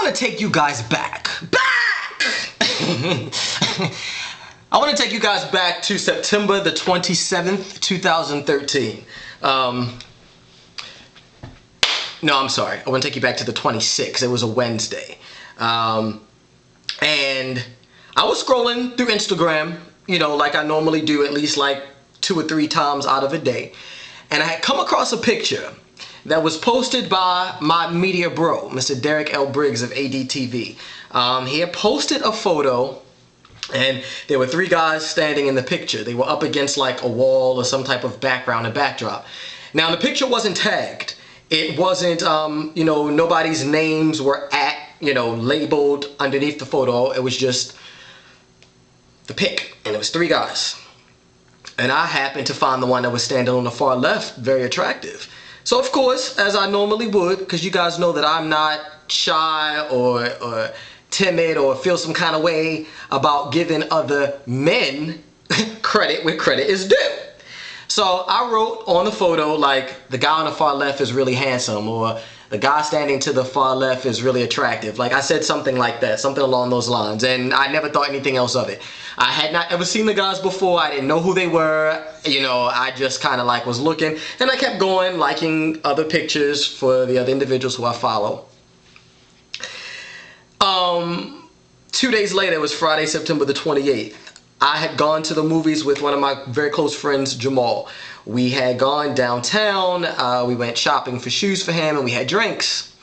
want to take you guys back. I want to take you guys back to September the 27th, 2013. No, I'm sorry. I want to take you back to the 26th. It was a Wednesday. And I was scrolling through Instagram, you know, like I normally do, at least like 2 or 3 times out of a day. And I had come across a picture that was posted by my media bro, Mr. Derek L. Briggs of ADTV. He had posted a photo, and there were 3 guys standing in the picture. They were up against like a wall or some type of background and backdrop. Now the picture wasn't tagged. It wasn't, you know, nobody's names were labeled underneath the photo. It was just the pic, and it was 3 guys. And I happened to find the one that was standing on the far left very attractive. So of course, as I normally would, because you guys know that I'm not shy or timid or feel some kind of way about giving other men credit where credit is due. So I wrote on the photo, like, the guy on the far left is really handsome, or the guy standing to the far left is really attractive. Like, I said something like that, something along those lines, and I never thought anything else of it. I had not ever seen the guys before. I didn't know who they were. You know, I just kind of like was looking, and I kept going, liking other pictures for the other individuals who I follow. 2 days later, it was Friday, September the 28th. I had gone to the movies with one of my very close friends, Jamal. We had gone downtown, we went shopping for shoes for him, and we had drinks.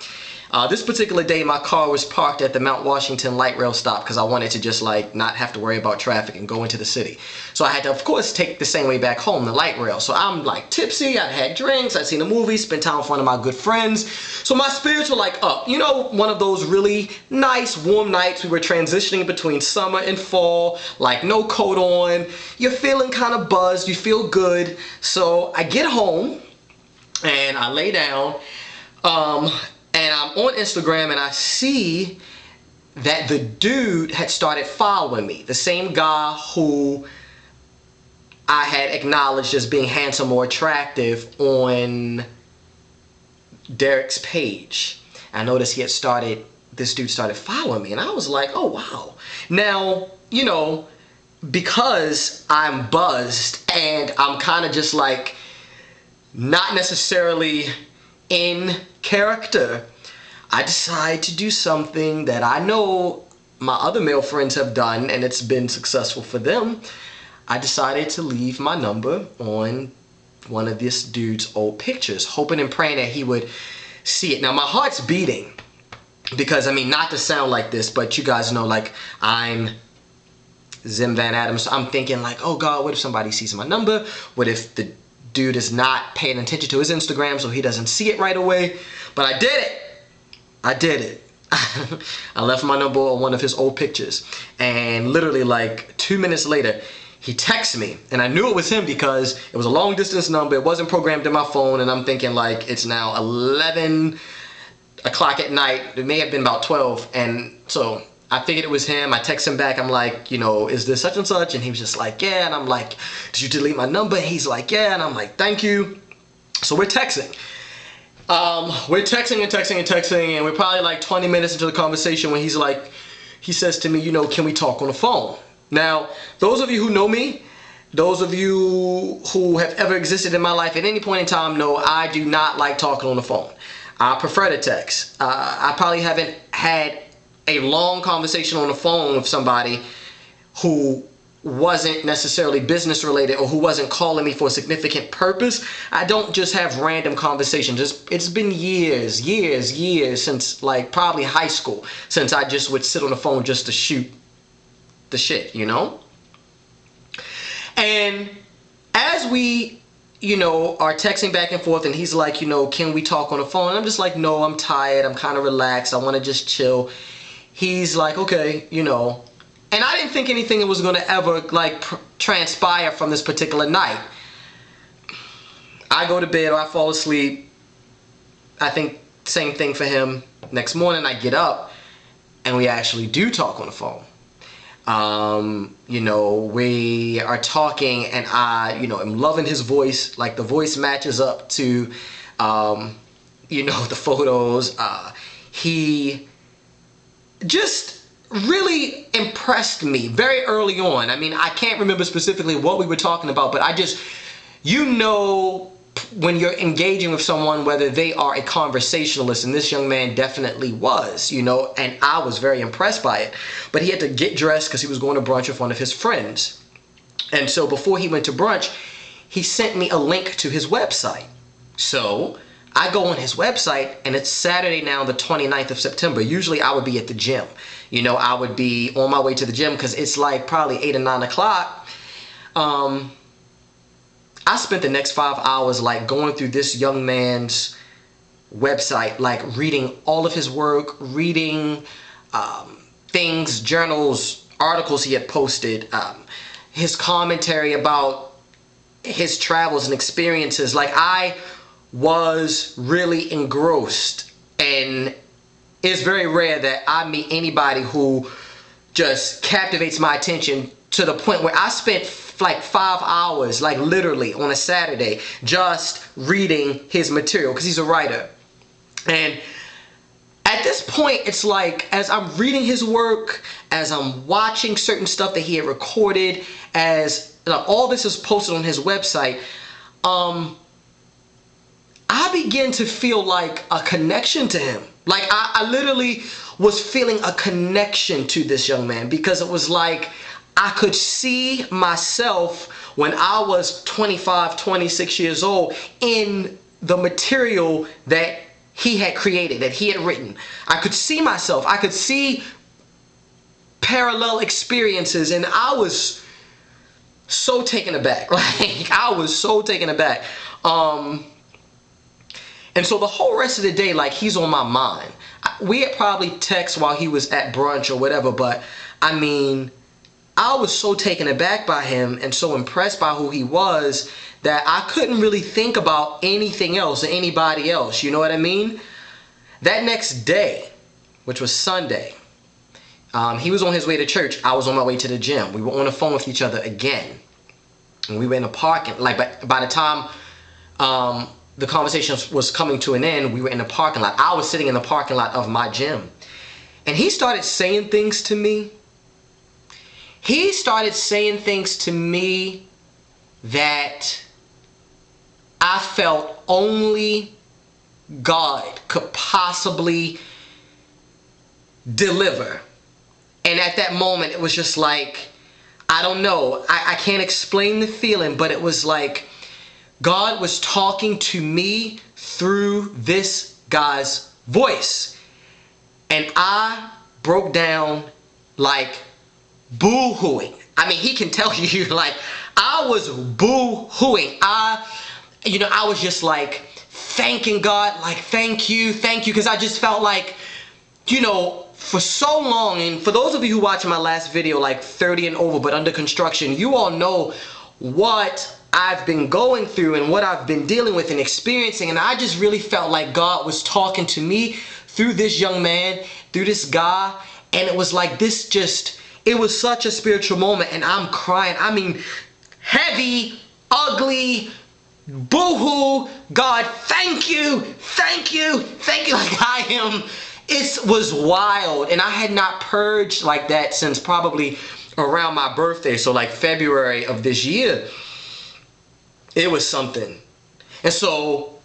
This particular day, my car was parked at the Mount Washington light rail stop because I wanted to just like not have to worry about traffic and go into the city. So I had to, of course, take the same way back home, the light rail. So I'm like tipsy, I'd had drinks, I'd seen a movie, spent time with one of my good friends. So my spirits were like up. You know, one of those really nice warm nights. We were transitioning between summer and fall, like no coat on. You're feeling kind of buzzed, you feel good. So I get home and I lay down. And I'm on Instagram and I see that the dude had started following me. The same guy who I had acknowledged as being handsome or attractive on Derek's page. I noticed this dude started following me, and I was like, oh wow. Now, you know, because I'm buzzed and I'm kind of just like not necessarily in character, I decide to do something that I know my other male friends have done and it's been successful for them. I decided to leave my number on one of this dude's old pictures, hoping and praying that he would see it. Now my heart's beating because, I mean, not to sound like this, but you guys know, like, I'm VanAdams. So I'm thinking like, oh God, what if somebody sees my number? What if the dude is not paying attention to his Instagram so he doesn't see it right away? But I did it. I did it. I left my number on one of his old pictures, and literally like 2 minutes later he texts me, and I knew it was him because it was a long distance number. It wasn't programmed in my phone, and I'm thinking like it's now 11 o'clock at night. It may have been about 12, and so I figured it was him. I text him back. I'm like, you know, is this such and such? And he was just like, yeah. And I'm like, did you delete my number? And he's like, yeah. And I'm like, thank you. So we're texting. We're texting and texting and texting, and we're probably like 20 minutes into the conversation when he's like, he says to me, you know, can we talk on the phone? Now, those of you who know me, those of you who have ever existed in my life at any point in time know I do not like talking on the phone. I prefer to text. I probably haven't had a long conversation on the phone with somebody who wasn't necessarily business related or who wasn't calling me for a significant purpose. I don't just have random conversations. It's been years since, like, probably high school, since I just would sit on the phone just to shoot the shit, you know? And as we, you know, are texting back and forth, and he's like, you know, can we talk on the phone? And I'm just like, no, I'm tired. I'm kind of relaxed. I want to just chill. He's like, okay, you know. And I didn't think anything was going to ever, like, transpire from this particular night. I go to bed or I fall asleep. I think same thing for him. Next morning I get up and we actually do talk on the phone. You know, we are talking, and I, you know, am loving his voice. Like, the voice matches up to, you know, the photos. He just really impressed me very early on. I mean, I can't remember specifically what we were talking about, but you know, when you're engaging with someone, whether they are a conversationalist, and this young man definitely was, you know, and I was very impressed by it. But he had to get dressed because he was going to brunch with one of his friends. And so before he went to brunch, he sent me a link to his website. So I go on his website, and it's Saturday now, the 29th of September. Usually I would be at the gym. You know, I would be on my way to the gym because it's like probably 8 or 9 o'clock. I spent the next 5 hours like going through this young man's website, like reading all of his work, reading things, journals, articles he had posted, his commentary about his travels and experiences. Like, I was really engrossed, and it's very rare that I meet anybody who just captivates my attention to the point where I spent like 5 hours, like literally on a Saturday, just reading his material, because he's a writer. And at this point, it's like, as I'm reading his work, as I'm watching certain stuff that he had recorded, as all this is posted on his website, I began to feel like a connection to him. Like, I literally was feeling a connection to this young man, because it was like I could see myself when I was 25, 26 years old in the material that he had created, that he had written. I could see myself. I could see parallel experiences, and I was so taken aback. Like, I was so taken aback. And so the whole rest of the day, like, he's on my mind. We had probably text while he was at brunch or whatever, but I mean, I was so taken aback by him and so impressed by who he was that I couldn't really think about anything else or anybody else. You know what I mean? That next day, which was Sunday, he was on his way to church. I was on my way to the gym. We were on the phone with each other again. And we were in a parking, like, by the time the conversation was coming to an end, we were in the parking lot. I was sitting in the parking lot of my gym. And he started saying things to me. He started saying things to me that I felt only God could possibly deliver. And at that moment, it was just like, I don't know. I can't explain the feeling, but it was like God was talking to me through this guy's voice. And I broke down like boo-hooing. I mean, he can tell you, like, I was boo-hooing. I was just like thanking God, like, thank you, because I just felt like, you know, for so long, and for those of you who watched my last video, like 30 and over but under construction, you all know what I've been going through and what I've been dealing with and experiencing, and I just really felt like God was talking to me through this young man, through this guy, and it was like this just, it was such a spiritual moment, and I'm crying. I mean, heavy, ugly, boo-hoo, God, thank you, like I am. It was wild, and I had not purged like that since probably around my birthday, so like February of this year. It was something. And so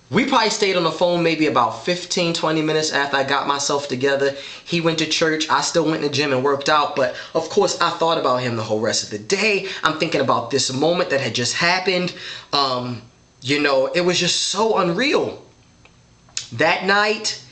we probably stayed on the phone maybe about 15, 20 minutes after I got myself together. He went to church. I still went to the gym and worked out. But of course, I thought about him the whole rest of the day. I'm thinking about this moment that had just happened. You know, it was just so unreal. That night,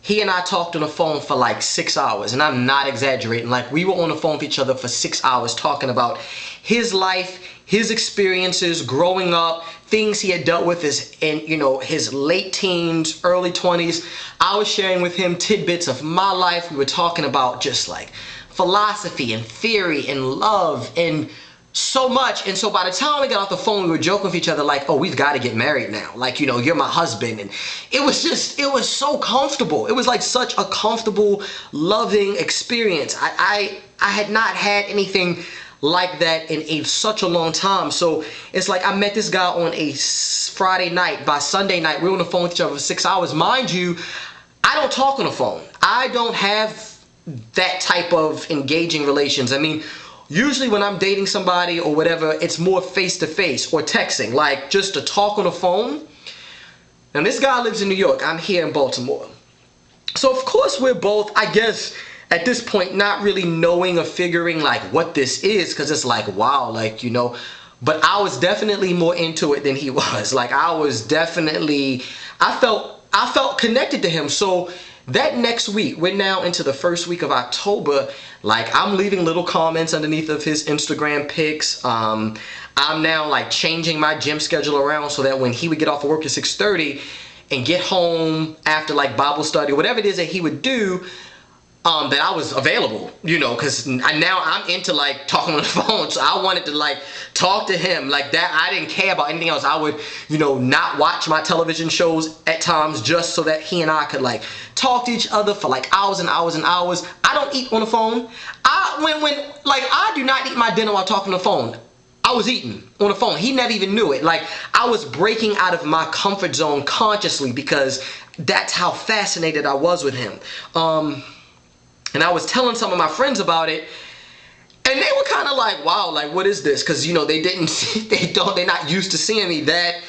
he and I talked on the phone for like 6 hours. And I'm not exaggerating. Like, we were on the phone with each other for 6 hours talking about his life, his experiences growing up, things he had dealt with in, you know, his late teens, early 20s. I was sharing with him tidbits of my life. We were talking about just like philosophy and theory and love and so much. And so by the time we got off the phone, we were joking with each other like, oh, we've got to get married now. Like, you know, you're my husband. And it was just, it was so comfortable. It was like such a comfortable, loving experience. I had not had anything like that in such a long time. So it's like I met this guy on a Friday night. By Sunday night, we were on the phone with each other for 6 hours. Mind you, I don't talk on the phone. I don't have that type of engaging relations. I mean, usually when I'm dating somebody or whatever, it's more face-to-face or texting, like just to talk on the phone. Now this guy lives in New York, I'm here in Baltimore. So of course we're both, I guess, at this point not really knowing or figuring like what this is, because it's like, wow, like, you know, but I was definitely more into it than he was. Like I felt connected to him. So that next week, we're now into the first week of October, like I'm leaving little comments underneath of his Instagram pics. I'm now like changing my gym schedule around so that when he would get off of work at 6:30 and get home after like Bible study, whatever it is that he would do, that I was available, you know, because now I'm into like talking on the phone. So I wanted to like talk to him like that. I didn't care about anything else. I would, you know, not watch my television shows at times just so that he and I could like talk to each other for like hours and hours and hours. I don't eat on the phone. I do not eat my dinner while talking on the phone. I was eating on the phone. He never even knew it. Like I was breaking out of my comfort zone consciously because that's how fascinated I was with him. And I was telling some of my friends about it, and they were kind of like, wow, like what is this? Because, you know, they're not used to seeing me that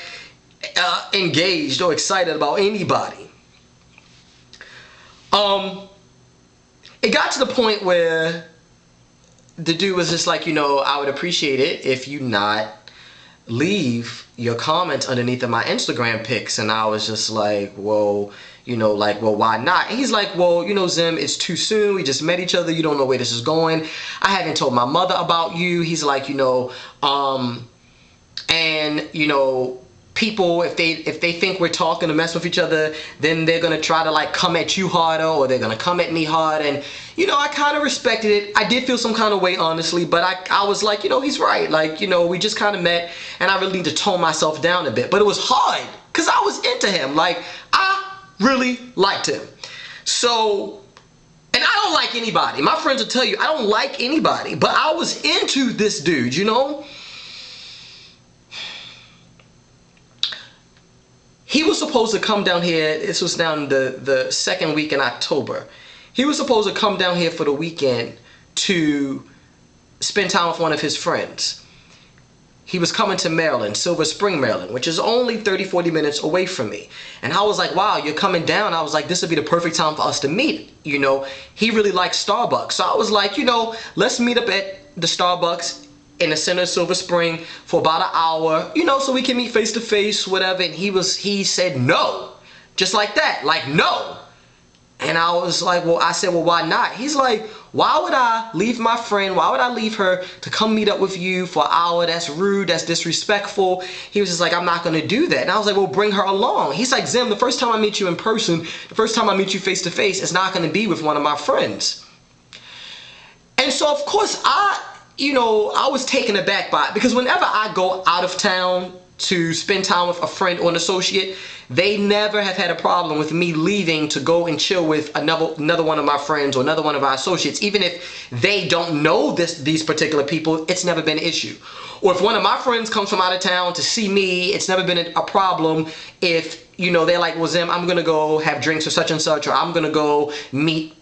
engaged or excited about anybody. It got to the point where the dude was just like, you know, I would appreciate it if you not leave your comments underneath of my Instagram pics. And I was just like, well, you know, like, well, why not? And he's like, well, you know, Zim, it's too soon. We just met each other. You don't know where this is going. I haven't told my mother about you. He's like, you know, and, you know, people, if they think we're talking to mess with each other, then they're going to try to like come at you harder, or they're going to come at me hard. And, you know, I kind of respected it. I did feel some kind of way, honestly, but I was like, you know, he's right. Like, you know, we just kind of met and I really need to tone myself down a bit. But it was hard because I was into him. Like, I really liked him. So, and I don't like anybody. My friends will tell you I don't like anybody, but I was into this dude, you know? He was supposed to come down here. This was down the second week in October. He was supposed to come down here for the weekend to spend time with one of his friends. He was coming to Maryland, Silver Spring, Maryland, which is only 30-40 minutes away from me. And I was like, wow, you're coming down. I was like, this would be the perfect time for us to meet. You know, he really likes Starbucks. So I was like, you know, let's meet up at the Starbucks in the center of Silver Spring for about an hour, you know, so we can meet face to face, whatever. And he said no, just like that, like no. And I was like, well, I said, well, why not? He's like, why would I leave my friend? Why would I leave her to come meet up with you for an hour? That's rude. That's disrespectful. He was just like, I'm not going to do that. And I was like, well, bring her along. He's like, Zim, the first time I meet you in person, the first time I meet you face to face, it's not going to be with one of my friends. And so, of course, I was taken aback by it, because whenever I go out of town to spend time with a friend or an associate, they never have had a problem with me leaving to go and chill with another one of my friends or another one of our associates. Even if they don't know these particular people, it's never been an issue. Or if one of my friends comes from out of town to see me, it's never been a problem if, you know, they're like, well, Zim, I'm going to go have drinks with such and such, or I'm going to go meet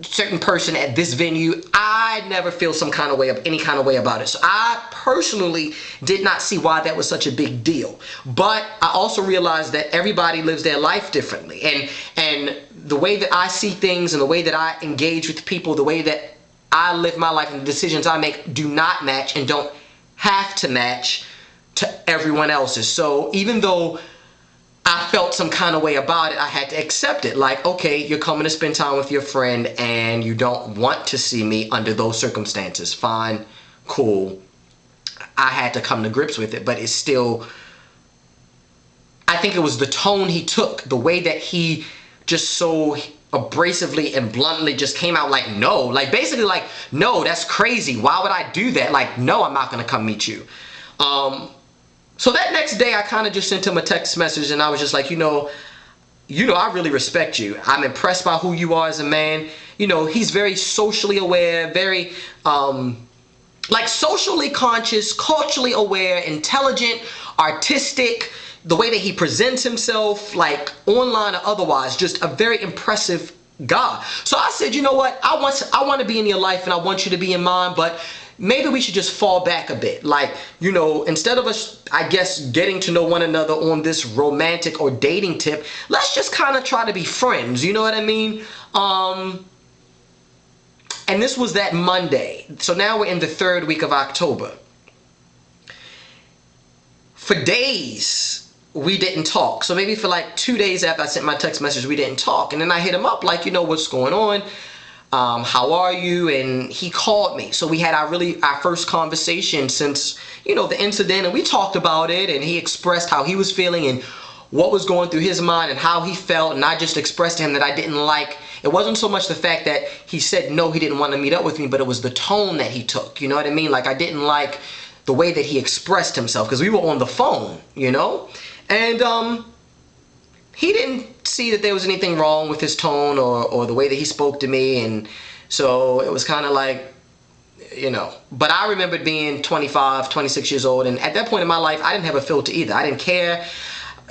certain person at this venue. I never feel any kind of way about it. So I personally did not see why that was such a big deal. But I also realized that everybody lives their life differently, and the way that I see things and the way that I engage with people, the way that I live my life and the decisions I make do not match and don't have to match to everyone else's. So even though I felt some kind of way about it, I had to accept it. Like, okay, you're coming to spend time with your friend and you don't want to see me under those circumstances. Fine, cool. I had to come to grips with it, but it's still, I think it was the tone he took, the way that he just so abrasively and bluntly just came out like, no, like basically like, no, that's crazy. Why would I do that? Like, no, I'm not going to come meet you. So that next day, I kind of just sent him a text message, and I was just like, you know, I really respect you. I'm impressed by who you are as a man. You know, he's very socially aware, very, like socially conscious, culturally aware, intelligent, artistic, the way that he presents himself, like online or otherwise, just a very impressive God. So I said, you know what? I want to be in your life and I want you to be in mine, but maybe we should just fall back a bit. Like, instead of us, I guess, getting to know one another on this romantic or dating tip, let's just kind of try to be friends. You know what I mean? And this was that Monday. So now we're in the 3rd week of October. For days, we didn't talk. So maybe for like 2 days after I sent my text message, we didn't talk. And then I hit him up like, what's going on? How are you? And he called me. So we had our first conversation since, the incident. And we talked about it. And he expressed how he was feeling and what was going through his mind and how he felt. And I just expressed to him that I didn't like. It wasn't so much the fact that he said no, he didn't want to meet up with me, but it was the tone that he took. You know what I mean? Like, I didn't like the way that he expressed himself because we were on the phone, And he didn't see that there was anything wrong with his tone or the way that he spoke to me. And so it was kind of like, But I remembered being 25, 26 years old. And at that point in my life, I didn't have a filter either. I didn't care.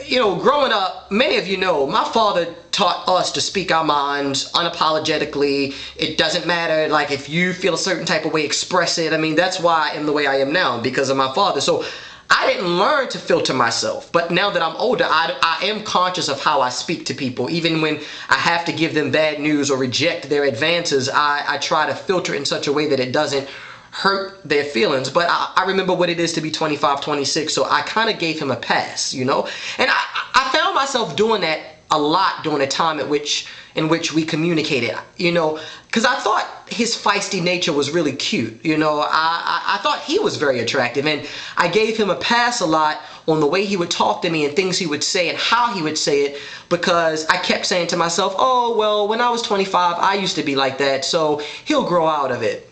Growing up, many of you know, my father taught us to speak our minds unapologetically. It doesn't matter, like, if you feel a certain type of way, express it. I mean, that's why I am the way I am now, because of my father. So I didn't learn to filter myself. But now that I'm older, I am conscious of how I speak to people. Even when I have to give them bad news or reject their advances, I try to filter it in such a way that it doesn't hurt their feelings. But I remember what it is to be 25, 26, so I kind of gave him a pass, And I found myself doing that a lot during the time in which we communicated, because I thought his feisty nature was really cute. I thought he was very attractive, and I gave him a pass a lot on the way he would talk to me and things he would say and how he would say it, because I kept saying to myself, oh, well, when I was 25, I used to be like that, so he'll grow out of it.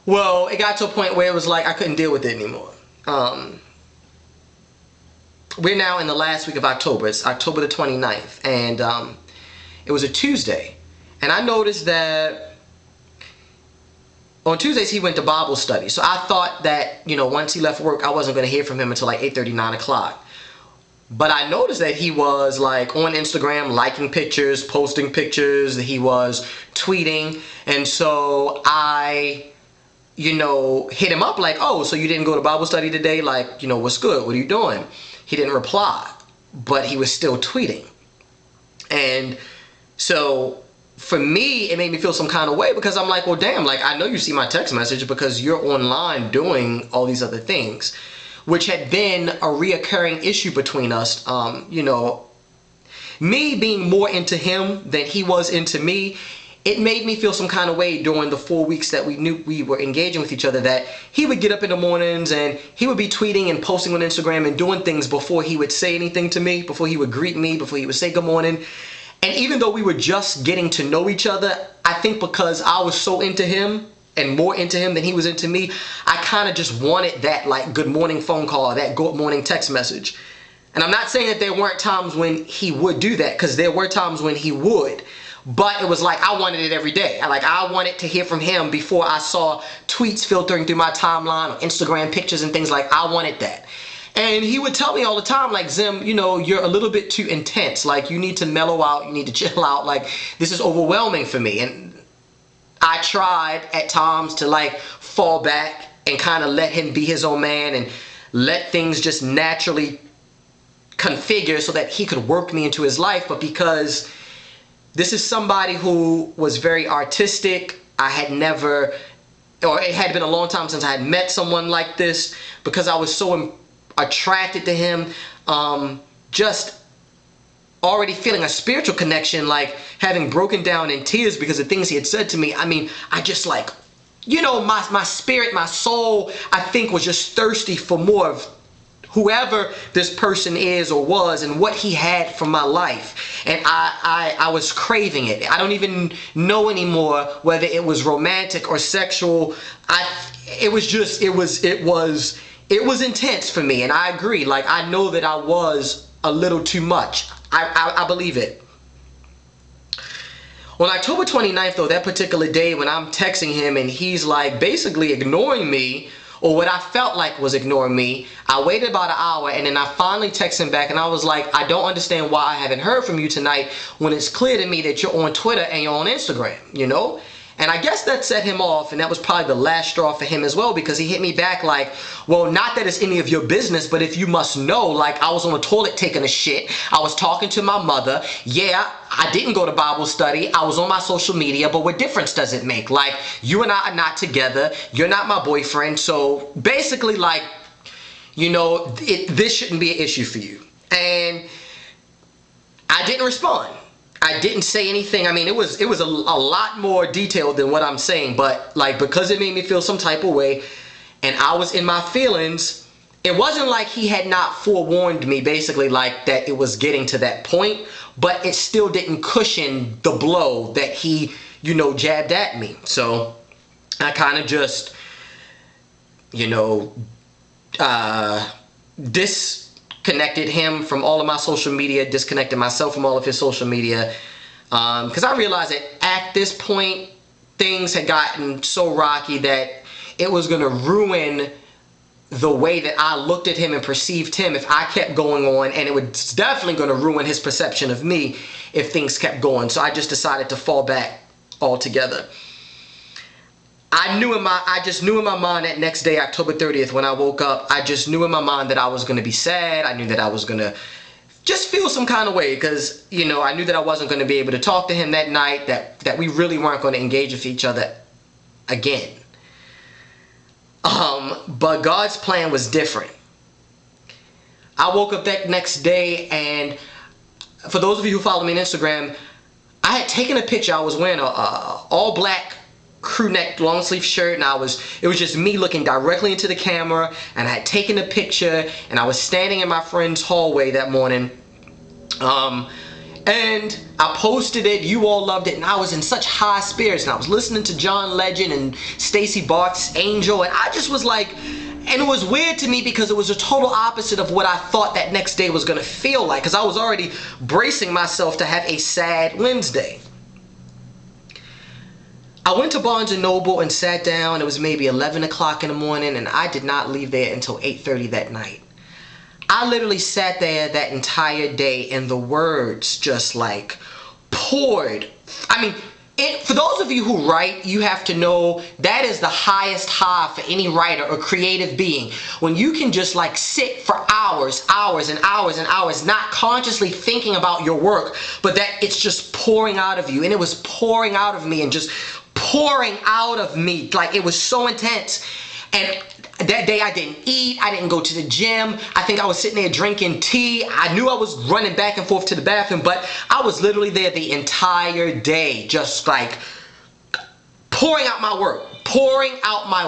Well, it got to a point where it was like I couldn't deal with it anymore. We're now in the last week of October. It's October the 29th, and it was a Tuesday. And I noticed that on Tuesdays he went to Bible study. So I thought that, once he left work, I wasn't going to hear from him until like 8:30, 9 o'clock. But I noticed that he was like on Instagram, liking pictures, posting pictures, that he was tweeting. And so I hit him up like, oh, so you didn't go to Bible study today? Like, what's good? What are you doing? He didn't reply, but he was still tweeting. And so for me, it made me feel some kind of way, because I'm like, well, damn, like, I know you see my text message because you're online doing all these other things, which had been a reoccurring issue between us. Me being more into him than he was into me, it made me feel some kind of way during the 4 weeks that we knew we were engaging with each other, that he would get up in the mornings and he would be tweeting and posting on Instagram and doing things before he would say anything to me, before he would greet me, before he would say good morning. And even though we were just getting to know each other, I think because I was so into him and more into him than he was into me, I kind of just wanted that like good morning phone call, that good morning text message. And I'm not saying that there weren't times when he would do that, because there were times when he would. But it was like I wanted it every day. I wanted to hear from him before I saw tweets filtering through my timeline or Instagram pictures and things. Like, I wanted that. And he would tell me all the time, like, Zim, you're a little bit too intense. Like, you need to mellow out. You need to chill out. Like, this is overwhelming for me. And I tried at times to like fall back and kind of let him be his own man and let things just naturally configure so that he could work me into his life. But because this is somebody who was very artistic, I had never, or it had been a long time since I had met someone like this, because I was so attracted to him, just already feeling a spiritual connection, like having broken down in tears because of things he had said to me. I mean, I just like, my spirit, my soul, I think was just thirsty for more of whoever this person is or was and what he had for my life. And I was craving it. I don't even know anymore whether it was romantic or sexual. It was intense for me. And I agree. Like, I know that I was a little too much. I believe it. On October 29th, though, that particular day when I'm texting him and he's like basically ignoring me or what I felt like was ignoring me. I waited about an hour, and then I finally texted him back, and I was like, I don't understand why I haven't heard from you tonight when it's clear to me that you're on Twitter and you're on Instagram, you know? And I guess that set him off, and that was probably the last straw for him as well, because he hit me back like, well, not that it's any of your business, but if you must know, like, I was on the toilet taking a shit. I was talking to my mother. Yeah, I didn't go to Bible study. I was on my social media, but what difference does it make? Like, you and I are not together. You're not my boyfriend. So basically, like, you know, this shouldn't be an issue for you. And I didn't respond. I didn't say anything. I mean, it was a lot more detailed than what I'm saying, but like, because it made me feel some type of way and I was in my feelings, it wasn't like he had not forewarned me, basically, like that it was getting to that point, but it still didn't cushion the blow that he, you know, jabbed at me. So I kind of just, you know, disconnected him from all of my social media, disconnected myself from all of his social media, because I realized that at this point things had gotten so rocky that it was going to ruin the way that I looked at him and perceived him if I kept going on, and it was definitely going to ruin his perception of me if things kept going. So I just decided to fall back altogether. I just knew in my mind that next day, October 30th, when I woke up, I just knew in my mind that I was going to be sad. I knew that I was going to just feel some kind of way, because, you know, I knew that I wasn't going to be able to talk to him that night, that we really weren't going to engage with each other again. But God's plan was different. I woke up that next day, and for those of you who follow me on Instagram, I had taken a picture. I was wearing a all black crew neck long sleeve shirt, and it was just me looking directly into the camera, and I had taken a picture, and I was standing in my friend's hallway that morning, and I posted it. You all loved it, and I was in such high spirits, and I was listening to John Legend and Stacey Bart's Angel, and I just was like, and it was weird to me because it was a total opposite of what I thought that next day was going to feel like, because I was already bracing myself to have a sad Wednesday. I went to Barnes & Noble and sat down. It was maybe 11 o'clock in the morning, and I did not leave there until 8:30 that night. I literally sat there that entire day, and the words just like poured. I mean, for those of you who write, you have to know that is the highest high for any writer or creative being. When you can just like sit for hours and hours and hours, not consciously thinking about your work, but that it's just pouring out of you. And it was pouring out of me and just pouring out of me. Like, it was so intense. And that day I didn't eat. I didn't go to the gym. I think I was sitting there drinking tea. I knew I was running back and forth to the bathroom, but I was literally there the entire day, just like pouring out my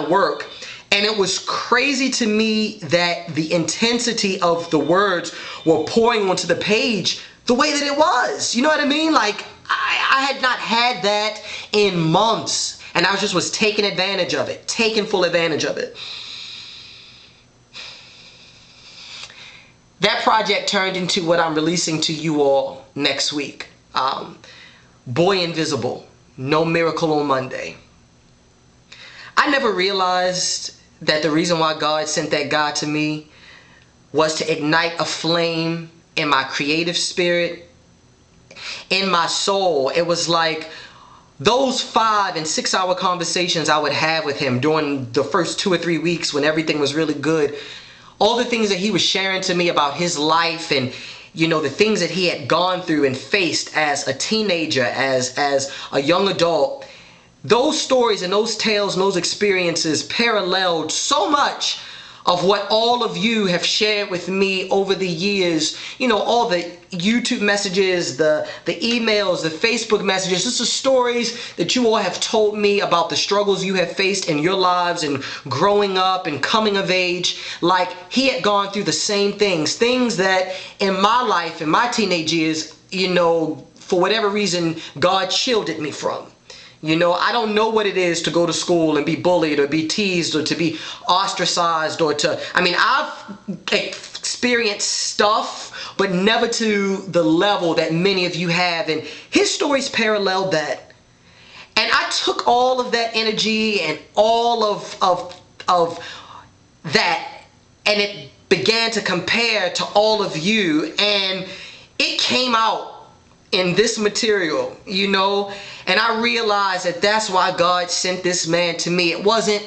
work. And it was crazy to me that the intensity of the words were pouring onto the page the way that it was. You know what I mean? Like, I had not had that in months, and I was taking advantage of it, taking full advantage of it. That project turned into what I'm releasing to you all next week. Boy Invisible, No Miracle on Monday. I never realized that the reason why God sent that guy to me was to ignite a flame in my creative spirit, in my soul. It was like those 5 and 6 hour conversations I would have with him during the first 2 or 3 weeks when everything was really good. All the things that he was sharing to me about his life, and, you know, the things that he had gone through and faced as a teenager, as a young adult. Those stories and those tales and those experiences paralleled so much of what all of you have shared with me over the years. You know, all the YouTube messages, the emails, the Facebook messages. This is stories that you all have told me about the struggles you have faced in your lives and growing up and coming of age. Like, he had gone through the same things that in my life, in my teenage years, you know, for whatever reason, God shielded me from. You know, I don't know what it is to go to school and be bullied or be teased or to be ostracized or to, I mean, I've experienced stuff, but never to the level that many of you have. And his stories paralleled that. And I took all of that energy and all of that, and it began to compare to all of you, and it came out in this material, you know, and I realized that that's why God sent this man to me. It wasn't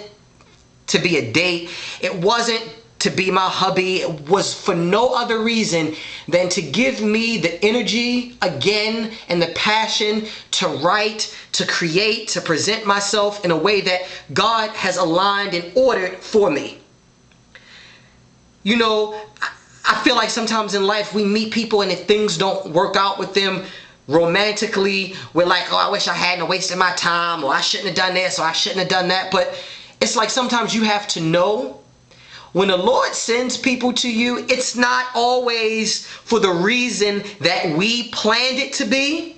to be a date. It wasn't to be my hubby. It was for no other reason than to give me the energy again and the passion to write, to create, to present myself in a way that God has aligned and ordered for me. You know, I feel like sometimes in life we meet people, and if things don't work out with them romantically, we're like, oh, I wish I hadn't wasted my time, or I shouldn't have done this, or I shouldn't have done that. But it's like sometimes you have to know when the Lord sends people to you, it's not always for the reason that we planned it to be.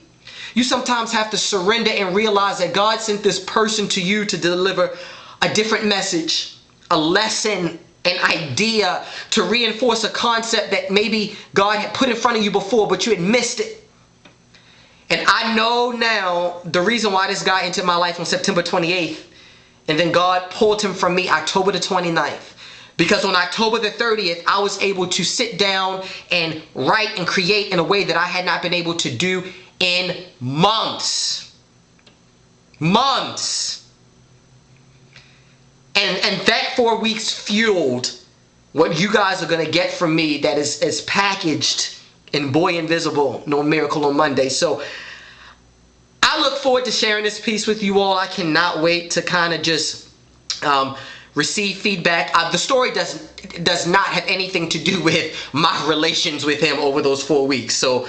You sometimes have to surrender and realize that God sent this person to you to deliver a different message, a lesson, an idea, to reinforce a concept that maybe God had put in front of you before, but you had missed it. And I know now the reason why this guy entered my life on September 28th, and then God pulled him from me October the 29th. Because on October the 30th, I was able to sit down and write and create in a way that I had not been able to do in months. Months. And that 4 weeks fueled what you guys are going to get from me that is packaged in Boy Invisible, No Miracle on Monday. So I look forward to sharing this piece with you all. I cannot wait to kind of just receive feedback. The story does not have anything to do with my relations with him over those 4 weeks. So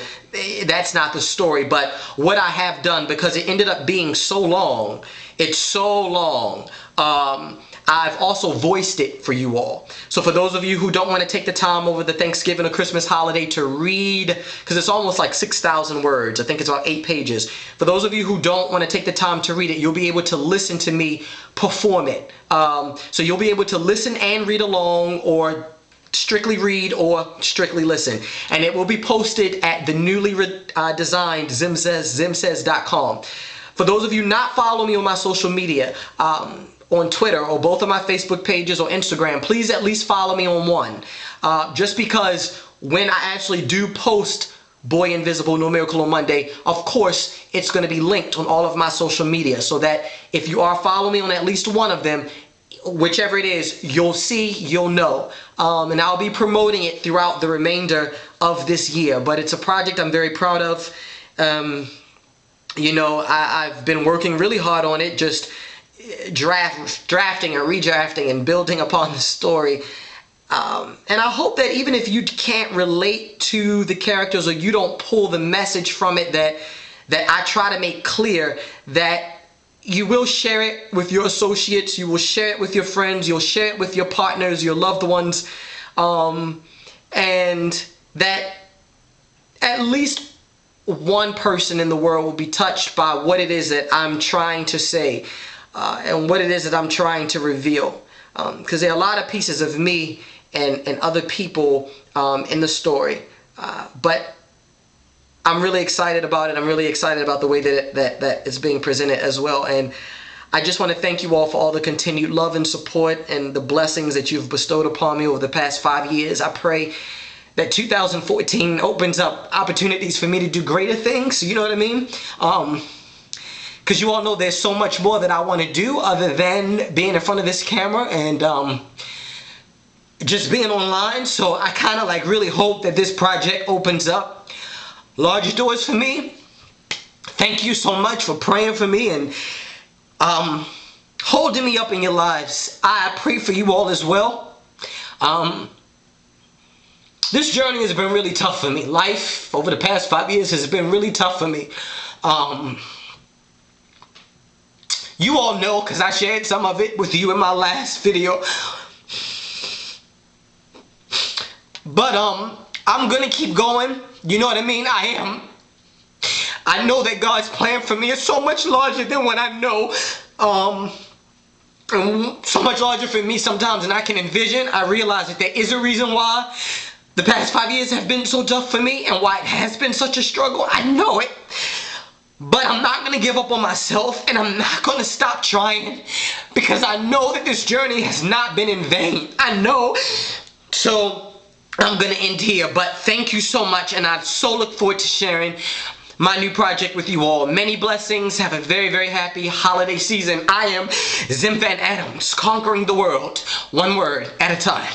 that's not the story. But what I have done, because it ended up being so long, it's so long, I've also voiced it for you all. So for those of you who don't want to take the time over the Thanksgiving or Christmas holiday to read, because it's almost like 6,000 words. I think it's about 8 pages. For those of you who don't want to take the time to read it, you'll be able to listen to me perform it. So you'll be able to listen and read along, or strictly read or strictly listen. And it will be posted at the newly designed zimsays.com. For those of you not following me on my social media, on Twitter or both of my Facebook pages or Instagram, please at least follow me on one. Just because when I actually do post Boy Invisible, No Miracle on Monday, of course, it's going to be linked on all of my social media, so that if you are following me on at least one of them, whichever it is, you'll see, you'll know. And I'll be promoting it throughout the remainder of this year. But it's a project I'm very proud of. You know, I've been working really hard on it, just drafting and redrafting and building upon the story. And I hope that even if you can't relate to the characters, or you don't pull the message from it that I try to make clear, that you will share it with your associates, you will share it with your friends, you'll share it with your partners, your loved ones, and that at least one person in the world will be touched by what it is that I'm trying to say, and what it is that I'm trying to reveal. Because there are a lot of pieces of me and other people in the story. But I'm really excited about it. I'm really excited about the way that it's being presented as well. And I just want to thank you all for all the continued love and support and the blessings that you've bestowed upon me over the past 5 years. I pray that 2014 opens up opportunities for me to do greater things. You know what I mean? Because you all know there's so much more that I want to do other than being in front of this camera and just being online. So I kind of like really hope that this project opens up large doors for me. Thank you so much for praying for me and holding me up in your lives. I pray for you all as well. This journey has been really tough for me. Life over the past 5 years has been really tough for me. You all know, because I shared some of it with you in my last video. But I'm gonna keep going. You know what I mean? I am. I know that God's plan for me is so much larger than what I know. And so much larger for me sometimes than I can envision. I realize that there is a reason why the past 5 years have been so tough for me and why it has been such a struggle. I know it. But I'm not going to give up on myself, and I'm not going to stop trying, because I know that this journey has not been in vain. I know. So I'm going to end here, but thank you so much, and I so look forward to sharing my new project with you all. Many blessings. Have a very, very happy holiday season. I am VanAdams, conquering the world, one word at a time.